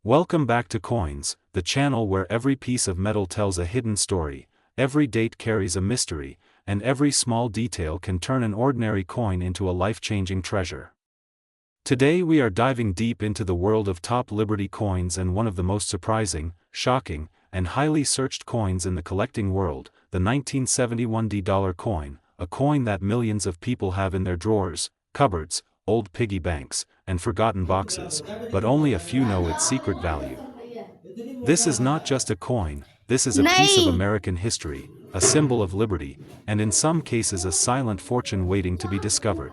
Welcome back to Coins, the channel where every piece of metal tells a hidden story, every date carries a mystery, and every small detail can turn an ordinary coin into a life-changing treasure. Today we are diving deep into the world of top Liberty coins and one of the most surprising, shocking, and highly searched coins in the collecting world, the 1971 dollar coin, a coin that millions of people have in their drawers, cupboards, old piggy banks, and forgotten boxes, but only a few know its secret value. This is not just a coin, this is a piece of American history, a symbol of liberty, and in some cases a silent fortune waiting to be discovered.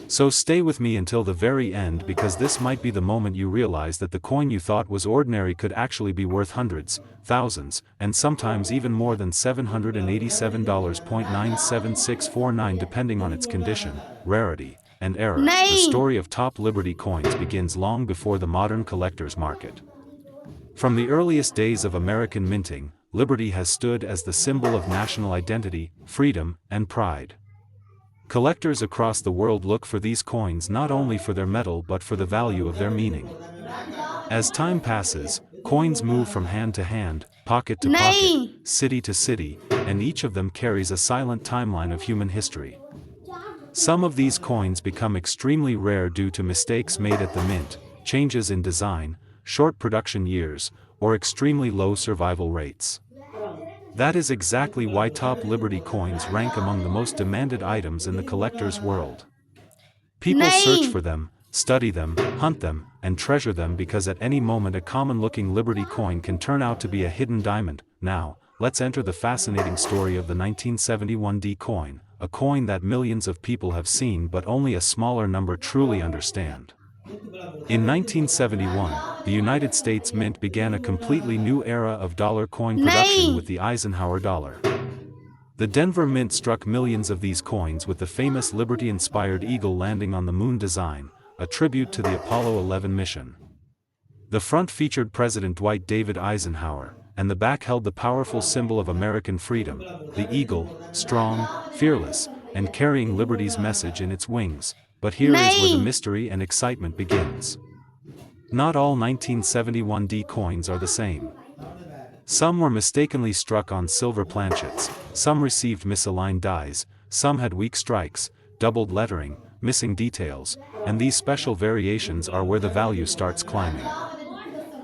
So stay with me until the very end, because this might be the moment you realize that the coin you thought was ordinary could actually be worth hundreds, thousands, and sometimes even more than $787.97649 depending on its condition, rarity, and era. The story of top Liberty coins begins long before the modern collector's market. From the earliest days of American minting, Liberty has stood as the symbol of national identity, freedom, and pride. Collectors across the world look for these coins not only for their metal but for the value of their meaning. As time passes, coins move from hand to hand, pocket to pocket, city to city, and each of them carries a silent timeline of human history. Some of these coins become extremely rare due to mistakes made at the mint, changes in design, short production years, or extremely low survival rates. That is exactly why top Liberty coins rank among the most demanded items in the collector's world. People search for them, study them, hunt them, and treasure them because at any moment a common-looking Liberty coin can turn out to be a hidden diamond. Now, let's enter the fascinating story of the 1971 coin, a coin that millions of people have seen but only a smaller number truly understand. In 1971, the United States Mint began a completely new era of dollar coin production with the Eisenhower dollar. The Denver Mint struck millions of these coins with the famous Liberty-inspired eagle landing on the moon design, a tribute to the Apollo 11 mission. The front featured President Dwight David Eisenhower, and the back held the powerful symbol of American freedom, the eagle, strong, fearless, and carrying Liberty's message in its wings. But here is where the mystery and excitement begins. Not all 1971 coins are the same. Some were mistakenly struck on silver planchets, some received misaligned dies, some had weak strikes, doubled lettering, missing details, and these special variations are where the value starts climbing.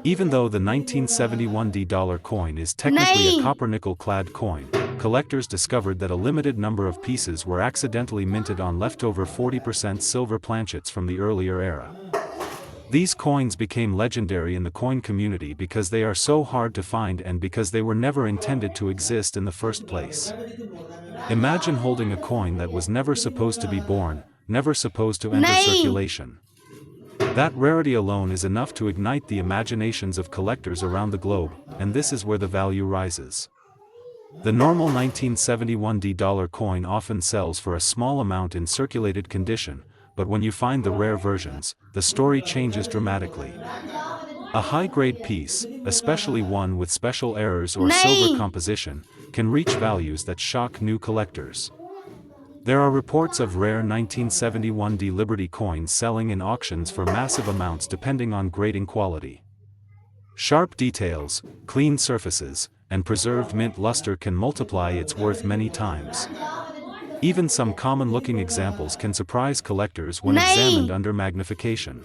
Even though the 1971 dollar coin is technically a copper-nickel-clad coin, collectors discovered that a limited number of pieces were accidentally minted on leftover 40% silver planchets from the earlier era. These coins became legendary in the coin community because they are so hard to find and because they were never intended to exist in the first place. Imagine holding a coin that was never supposed to be born, never supposed to enter circulation. That rarity alone is enough to ignite the imaginations of collectors around the globe, and this is where the value rises. The normal 1971 dollar coin often sells for a small amount in circulated condition, but when you find the rare versions, the story changes dramatically. A high-grade piece, especially one with special errors or silver composition, can reach values that shock new collectors. There are reports of rare 1971 Liberty coins selling in auctions for massive amounts depending on grading quality. Sharp details, clean surfaces, and preserved mint luster can multiply its worth many times. Even some common-looking examples can surprise collectors when examined under magnification.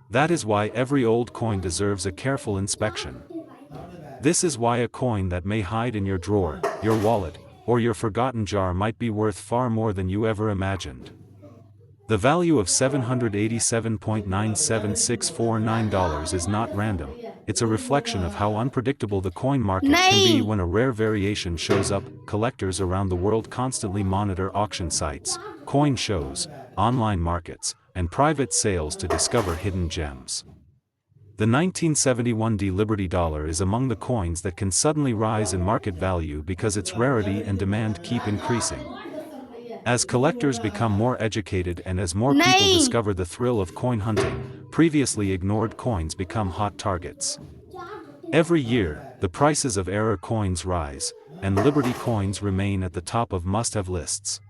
That is why every old coin deserves a careful inspection. This is why a coin that may hide in your drawer, your wallet, or your forgotten jar might be worth far more than you ever imagined. The value of $787.97649 is not random, it's a reflection of how unpredictable the coin market can be when a rare variation shows up. Collectors around the world constantly monitor auction sites, coin shows, online markets, and private sales to discover hidden gems. The 1971 Liberty dollar is among the coins that can suddenly rise in market value because its rarity and demand keep increasing. As collectors become more educated and as more people discover the thrill of coin hunting, previously ignored coins become hot targets. Every year, the prices of error coins rise, and Liberty coins remain at the top of must-have lists.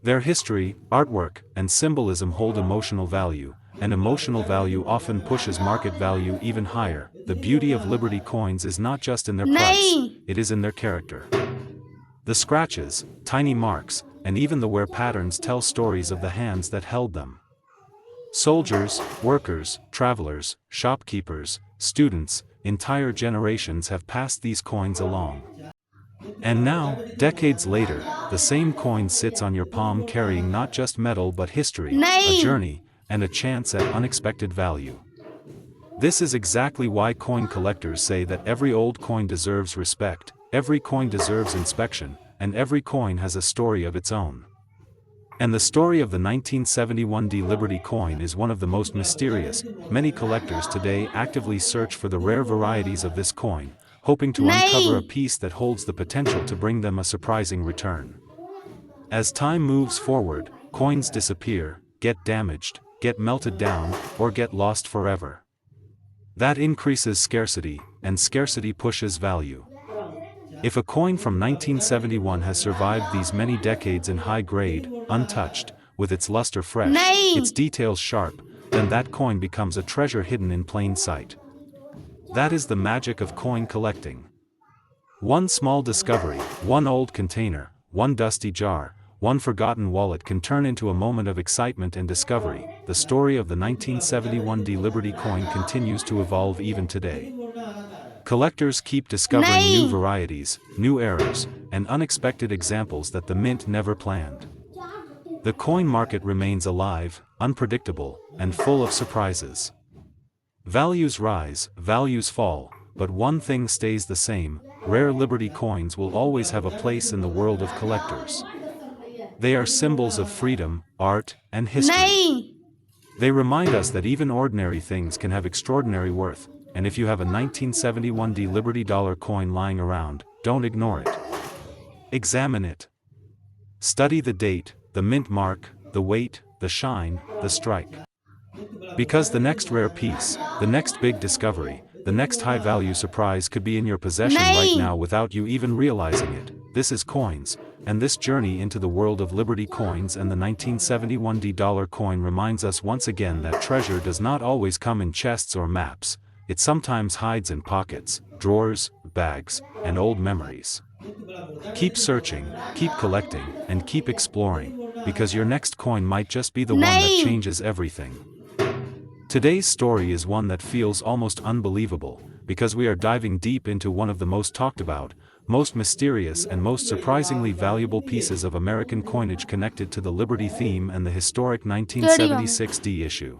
Their history, artwork, and symbolism hold emotional value, and emotional value often pushes market value even higher. The beauty of Liberty coins is not just in their price, it is in their character. The scratches, tiny marks, and even the wear patterns tell stories of the hands that held them. Soldiers, workers, travelers, shopkeepers, students, entire generations have passed these coins along. And now, decades later, the same coin sits on your palm carrying not just metal but history, a journey, and a chance at unexpected value. This is exactly why coin collectors say that every old coin deserves respect, every coin deserves inspection, and every coin has a story of its own. And the story of the 1971 Liberty coin is one of the most mysterious. Many collectors today actively search for the rare varieties of this coin, hoping to uncover a piece that holds the potential to bring them a surprising return. As time moves forward, coins disappear, get damaged, get melted down, or get lost forever. That increases scarcity, and scarcity pushes value. If a coin from 1971 has survived these many decades in high grade, untouched, with its luster fresh, its details sharp, then that coin becomes a treasure hidden in plain sight. That is the magic of coin collecting. One small discovery, one old container, one dusty jar, one forgotten wallet can turn into a moment of excitement and discovery. The story of the 1971 Liberty coin continues to evolve even today. Collectors keep discovering new varieties, new errors, and unexpected examples that the mint never planned. The coin market remains alive, unpredictable, and full of surprises. Values rise, values fall, but one thing stays the same: rare Liberty coins will always have a place in the world of collectors. They are symbols of freedom, art, and history. They remind us that even ordinary things can have extraordinary worth, and if you have a 1971 Liberty dollar coin lying around, don't ignore it. Examine it. Study the date, the mint mark, the weight, the shine, the strike. Because the next rare piece, the next big discovery, the next high-value surprise could be in your possession right now without you even realizing it. This is Coins, and this journey into the world of Liberty coins and the 1971 dollar coin reminds us once again that treasure does not always come in chests or maps. It sometimes hides in pockets, drawers, bags, and old memories. Keep searching, keep collecting, and keep exploring, because your next coin might just be the one that changes everything. Today's story is one that feels almost unbelievable, because we are diving deep into one of the most talked about, most mysterious and most surprisingly valuable pieces of American coinage connected to the Liberty theme and the historic 1976 issue.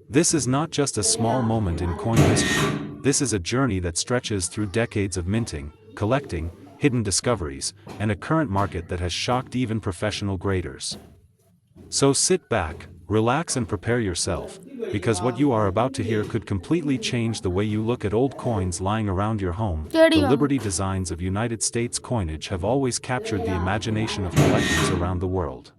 This is not just a small moment in coin history, this is a journey that stretches through decades of minting, collecting, hidden discoveries, and a current market that has shocked even professional graders. So sit back, relax and prepare yourself, because what you are about to hear could completely change the way you look at old coins lying around your home. The Liberty designs of United States coinage have always captured the imagination of collectors around the world.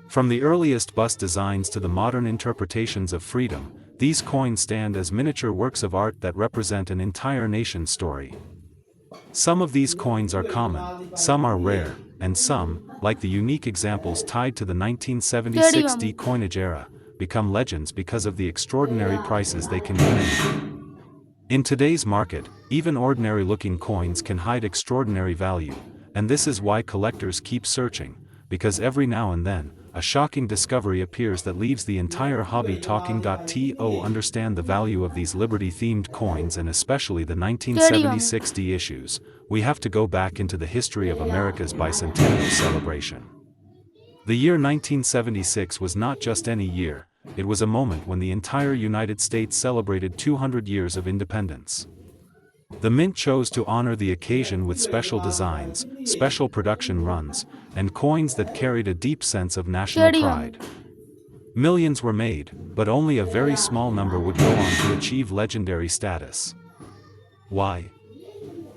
From the earliest bust designs to the modern interpretations of freedom, these coins stand as miniature works of art that represent an entire nation's story. Some of these coins are common, some are rare, and some, like the unique examples tied to the 1976 coinage era, become legends because of the extraordinary prices they can command. In today's market, even ordinary-looking coins can hide extraordinary value, and this is why collectors keep searching, because every now and then, a shocking discovery appears that leaves the entire hobby talking. To understand the value of these Liberty-themed coins and especially the 1976 issues, we have to go back into the history of America's bicentennial celebration. The year 1976 was not just any year, it was a moment when the entire United States celebrated 200 years of independence. The Mint chose to honor the occasion with special designs, special production runs, and coins that carried a deep sense of national pride. Millions were made, but only a very small number would go on to achieve legendary status. Why?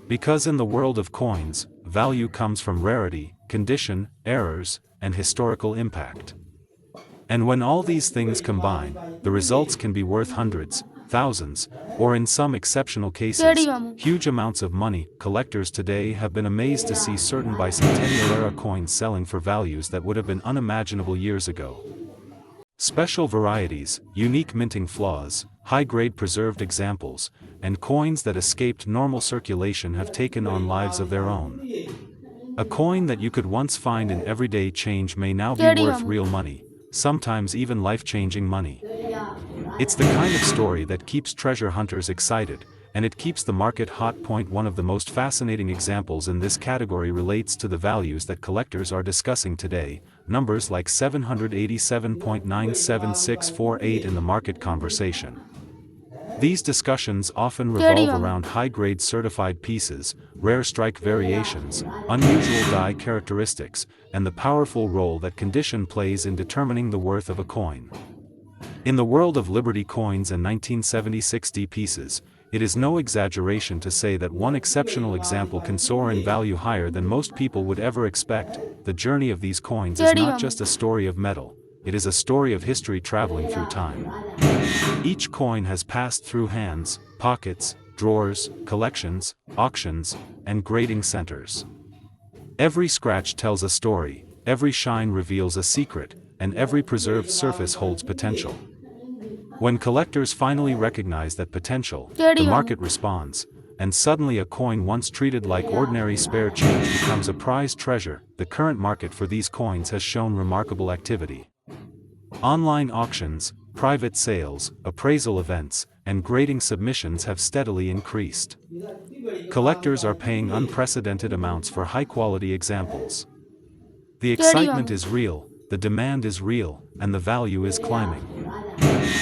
Because in the world of coins, value comes from rarity, condition, errors, and historical impact. And when all these things combine, the results can be worth hundreds, thousands, or in some exceptional cases, huge amounts of money. Collectors today have been amazed to see certain bicentennial-era coins selling for values that would have been unimaginable years ago. Special varieties, unique minting flaws, high-grade preserved examples, and coins that escaped normal circulation have taken on lives of their own. A coin that you could once find in everyday change may now be worth real money, sometimes even life-changing money. It's the kind of story that keeps treasure hunters excited, and it keeps the market hot. One of the most fascinating examples in this category relates to the values that collectors are discussing today, numbers like 787.97648 in the market conversation. These discussions often revolve around high-grade certified pieces, rare strike variations, unusual die characteristics, and the powerful role that condition plays in determining the worth of a coin. In the world of Liberty coins and 1976 D pieces, it is no exaggeration to say that one exceptional example can soar in value higher than most people would ever expect. The journey of these coins is not just a story of metal, it is a story of history traveling through time. Each coin has passed through hands, pockets, drawers, collections, auctions, and grading centers. Every scratch tells a story, every shine reveals a secret, and every preserved surface holds potential. When collectors finally recognize that potential, the market responds, and suddenly a coin once treated like ordinary spare change becomes a prized treasure. The current market for these coins has shown remarkable activity. Online auctions, private sales, appraisal events, and grading submissions have steadily increased. Collectors are paying unprecedented amounts for high-quality examples. The excitement is real, the demand is real, and the value is climbing.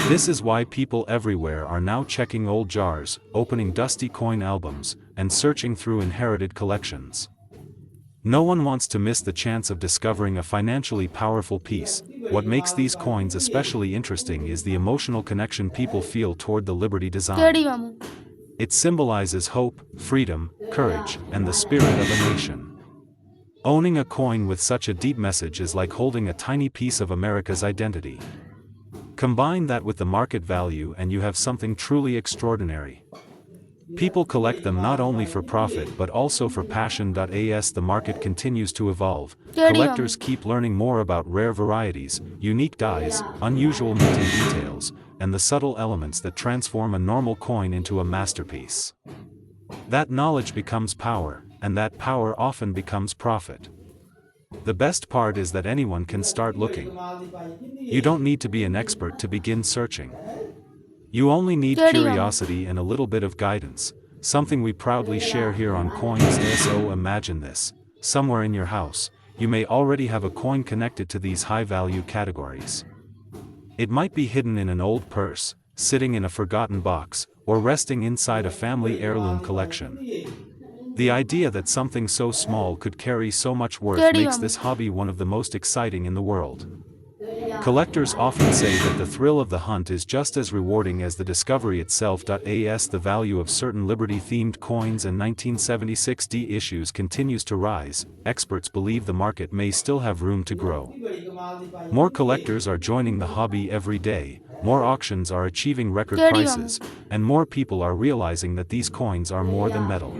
This is why people everywhere are now checking old jars, opening dusty coin albums, and searching through inherited collections. No one wants to miss the chance of discovering a financially powerful piece. What makes these coins especially interesting is the emotional connection people feel toward the Liberty design. It symbolizes hope, freedom, courage, and the spirit of a nation. Owning a coin with such a deep message is like holding a tiny piece of America's identity. Combine that with the market value and you have something truly extraordinary. People collect them not only for profit but also for passion. As the market continues to evolve, collectors keep learning more about rare varieties, unique dies, unusual minting details, and the subtle elements that transform a normal coin into a masterpiece. That knowledge becomes power, and that power often becomes profit. The best part is that anyone can start looking. You don't need to be an expert to begin searching. You only need curiosity and a little bit of guidance, something we proudly share here on Coins. So imagine this: somewhere in your house, you may already have a coin connected to these high-value categories. It might be hidden in an old purse, sitting in a forgotten box, or resting inside a family heirloom collection. The idea that something so small could carry so much worth makes this hobby one of the most exciting in the world. Collectors often say that the thrill of the hunt is just as rewarding as the discovery itself. As the value of certain Liberty-themed coins and 1976 D issues continues to rise, experts believe the market may still have room to grow. More collectors are joining the hobby every day, more auctions are achieving record prices, and more people are realizing that these coins are more than metal.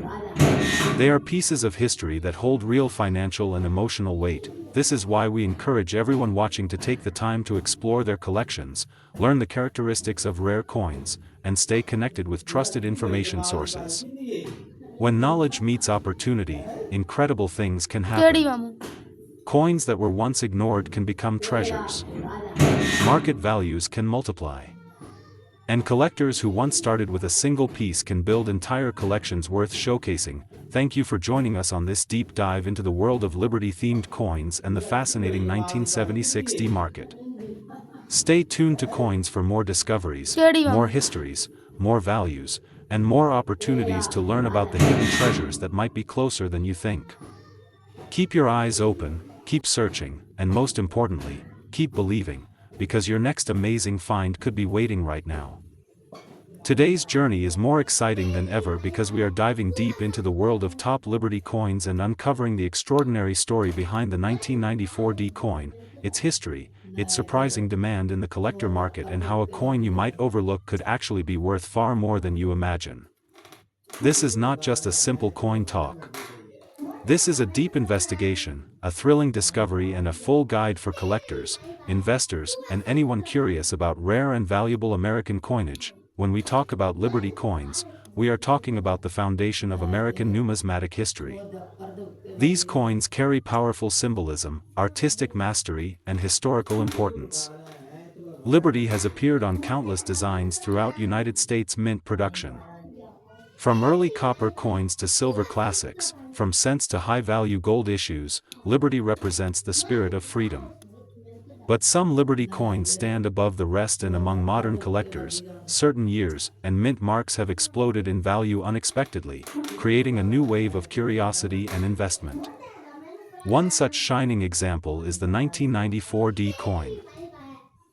They are pieces of history that hold real financial and emotional weight. This is why we encourage everyone watching to take the time to explore their collections, learn the characteristics of rare coins, and stay connected with trusted information sources. When knowledge meets opportunity, incredible things can happen. Coins that were once ignored can become treasures. Market values can multiply. And collectors who once started with a single piece can build entire collections worth showcasing. Thank you for joining us on this deep dive into the world of Liberty-themed coins and the fascinating 1976 D market. Stay tuned to Coins for more discoveries, more histories, more values, and more opportunities to learn about the hidden treasures that might be closer than you think. Keep your eyes open, keep searching, and most importantly, keep believing, because your next amazing find could be waiting right now. Today's journey is more exciting than ever because we are diving deep into the world of top Liberty coins and uncovering the extraordinary story behind the 1994 D coin, its history, its surprising demand in the collector market, and how a coin you might overlook could actually be worth far more than you imagine. This is not just a simple coin talk. This is a deep investigation, a thrilling discovery and a full guide for collectors, investors, and anyone curious about rare and valuable American coinage. When we talk about Liberty coins, we are talking about the foundation of American numismatic history. These coins carry powerful symbolism, artistic mastery, and historical importance. Liberty has appeared on countless designs throughout United States mint production. From early copper coins to silver classics, from cents to high-value gold issues, Liberty represents the spirit of freedom. But some Liberty coins stand above the rest, and among modern collectors, certain years and mint marks have exploded in value unexpectedly, creating a new wave of curiosity and investment. One such shining example is the 1994 D coin.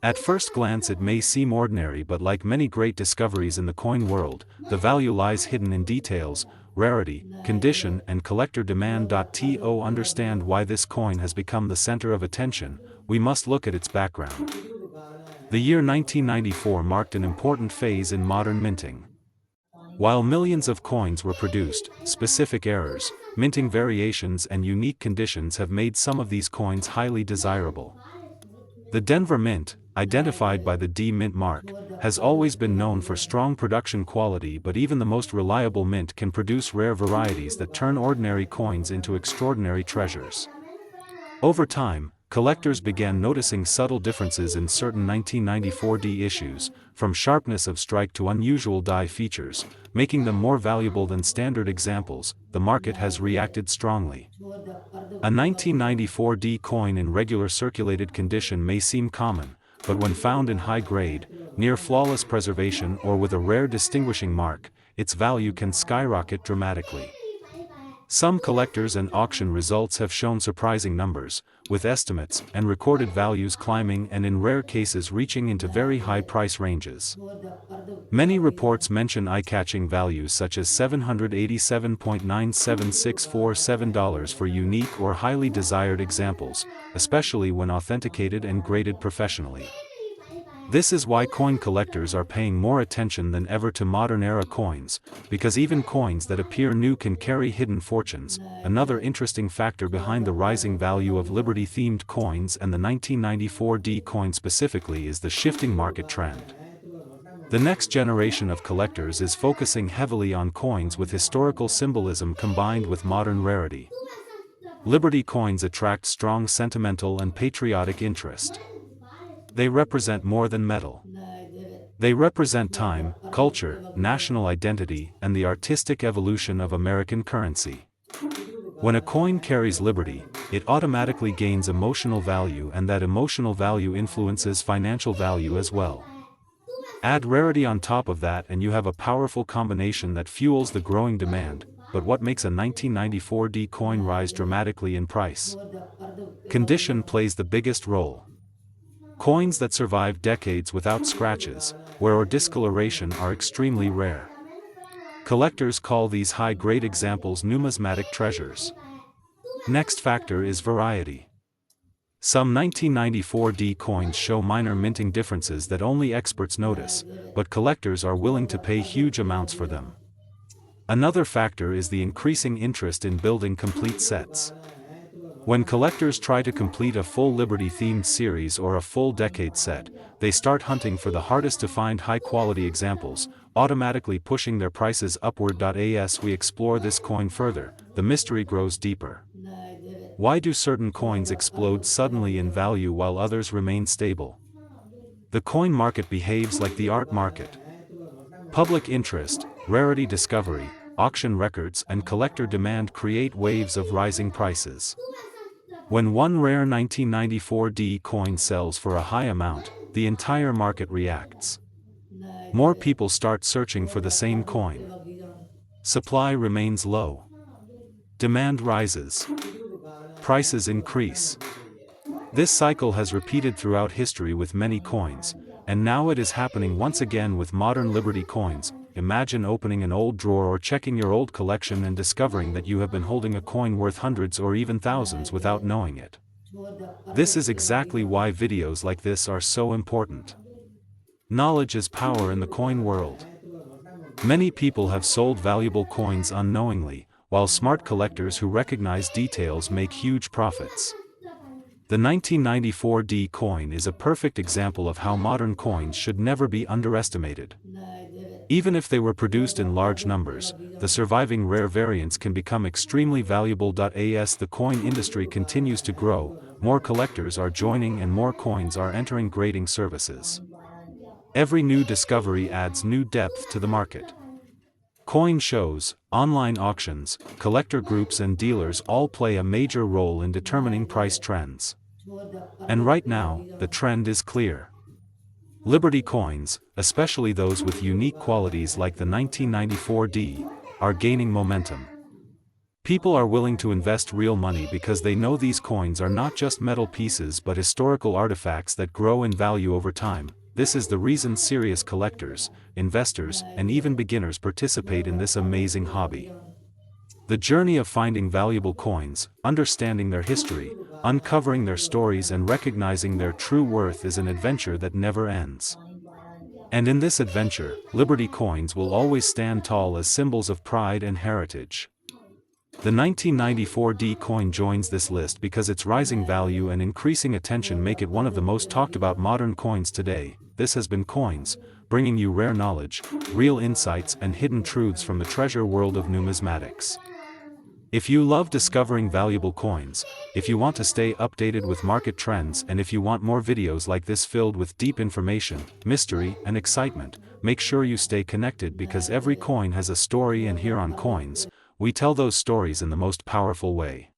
At first glance it may seem ordinary, but like many great discoveries in the coin world, the value lies hidden in details, rarity, condition, and collector demand. To understand why this coin has become the center of attention, we must look at its background. The year 1994 marked an important phase in modern minting. While millions of coins were produced, specific errors, minting variations, and unique conditions have made some of these coins highly desirable. The Denver Mint, identified by the D Mint mark, has always been known for strong production quality, but even the most reliable mint can produce rare varieties that turn ordinary coins into extraordinary treasures. Over time, collectors began noticing subtle differences in certain 1994 D issues, from sharpness of strike to unusual die features, making them more valuable than standard examples. The market has reacted strongly. A 1994 D coin in regular circulated condition may seem common, but when found in high grade, near flawless preservation, or with a rare distinguishing mark, its value can skyrocket dramatically. Some collectors and auction results have shown surprising numbers, with estimates and recorded values climbing and in rare cases reaching into very high price ranges. Many reports mention eye-catching values such as $787.97647 for unique or highly desired examples, especially when authenticated and graded professionally. This is why coin collectors are paying more attention than ever to modern-era coins, because even coins that appear new can carry hidden fortunes. Another interesting factor behind the rising value of Liberty-themed coins, and the 1994 D coin specifically, is the shifting market trend. The next generation of collectors is focusing heavily on coins with historical symbolism combined with modern rarity. Liberty coins attract strong sentimental and patriotic interest. They represent more than metal. They represent time, culture, national identity, and the artistic evolution of American currency. When a coin carries Liberty, it automatically gains emotional value, and that emotional value influences financial value as well. Add rarity on top of that and you have a powerful combination that fuels the growing demand. But what makes a 1994 D coin rise dramatically in price? Condition plays the biggest role. Coins that survive decades without scratches, wear, or discoloration are extremely rare. Collectors call these high-grade examples numismatic treasures. Next factor is variety. Some 1994 D coins show minor minting differences that only experts notice, but collectors are willing to pay huge amounts for them. Another factor is the increasing interest in building complete sets. When collectors try to complete a full Liberty-themed series or a full decade set, they start hunting for the hardest-to-find high-quality examples, automatically pushing their prices upward. As we explore this coin further, the mystery grows deeper. Why do certain coins explode suddenly in value while others remain stable? The coin market behaves like the art market. Public interest, rarity discovery, auction records, and collector demand create waves of rising prices. When one rare 1994 D coin sells for a high amount, the entire market reacts. More people start searching for the same coin. Supply remains low. Demand rises. Prices increase. This cycle has repeated throughout history with many coins, and now it is happening once again with modern Liberty coins. Imagine opening an old drawer or checking your old collection and discovering that you have been holding a coin worth hundreds or even thousands without knowing it. This is exactly why videos like this are so important. Knowledge is power in the coin world. Many people have sold valuable coins unknowingly, while smart collectors who recognize details make huge profits. The 1994 D coin is a perfect example of how modern coins should never be underestimated. Even if they were produced in large numbers, the surviving rare variants can become extremely valuable. As the coin industry continues to grow, more collectors are joining and more coins are entering grading services. Every new discovery adds new depth to the market. Coin shows, online auctions, collector groups and dealers all play a major role in determining price trends. And right now, the trend is clear. Liberty coins, especially those with unique qualities like the 1994 D, are gaining momentum. People are willing to invest real money because they know these coins are not just metal pieces but historical artifacts that grow in value over time. This is the reason serious collectors, investors, and even beginners participate in this amazing hobby. The journey of finding valuable coins, understanding their history, uncovering their stories and recognizing their true worth is an adventure that never ends. And in this adventure, Liberty coins will always stand tall as symbols of pride and heritage. The 1994 D coin joins this list because its rising value and increasing attention make it one of the most talked about modern coins today. This has been Coins, bringing you rare knowledge, real insights and hidden truths from the treasure world of numismatics. If you love discovering valuable coins, if you want to stay updated with market trends and if you want more videos like this filled with deep information, mystery and excitement, make sure you stay connected because every coin has a story and here on Coins, we tell those stories in the most powerful way.